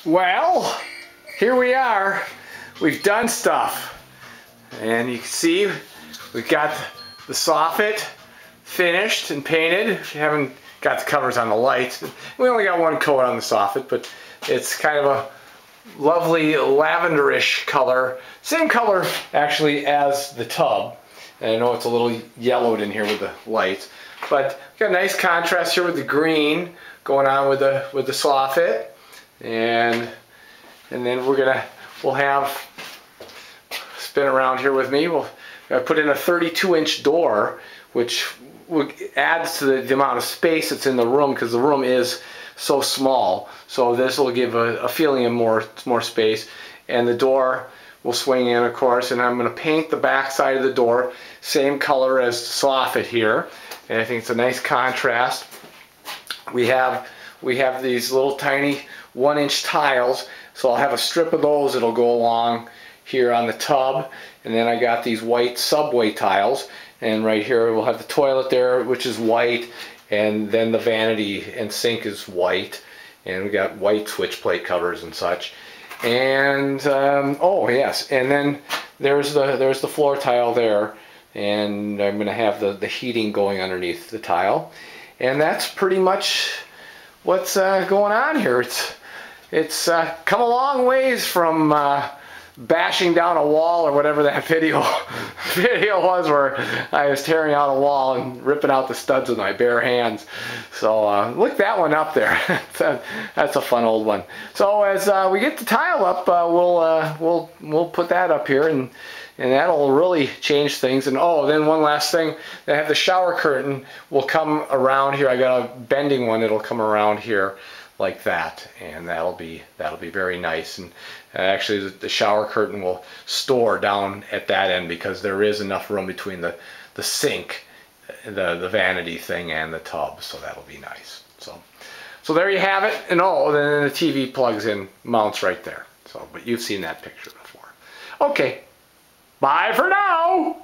Well, here we are. We've done stuff. And you can see we've got the soffit finished and painted. If you haven't got the covers on the lights, we only got one coat on the soffit, but it's kind of a lovely lavenderish color. Same color actually as the tub. And I know it's a little yellowed in here with the lights, but got a nice contrast here with the green going on with the soffit. And then we'll have, spin around here with me, we'll put in a 32-inch door, which adds to the amount of space that's in the room, because the room is so small. So this will give a feeling of more space. And the door will swing in, of course, and I'm going to paint the back side of the door same color as the soffit here. And I think it's a nice contrast. We have these little tiny 1-inch tiles, so I'll have a strip of those that'll go along here on the tub, and then I got these white subway tiles, and right here we'll have the toilet there, which is white, and then the vanity and sink is white, and we got white switch plate covers and such. And oh yes, and then there's the floor tile there, and I'm going to have the heating going underneath the tile, and that's pretty much what's going on here. It's come a long ways from bashing down a wall or whatever that video was, where I was tearing out a wall and ripping out the studs with my bare hands. So look that one up there. That's a fun old one. So as we get the tile up, we'll put that up here, and that'll really change things. And oh, then one last thing, I have the shower curtain will come around here. I got a bending one, it'll come around here like that, and that'll be very nice. And actually the shower curtain will store down at that end, because there is enough room between the sink, the vanity thing, and the tub, so that'll be nice. So there you have it. And oh, then the TV plugs in, mounts right there. So, but you've seen that picture before. Okay, bye for now.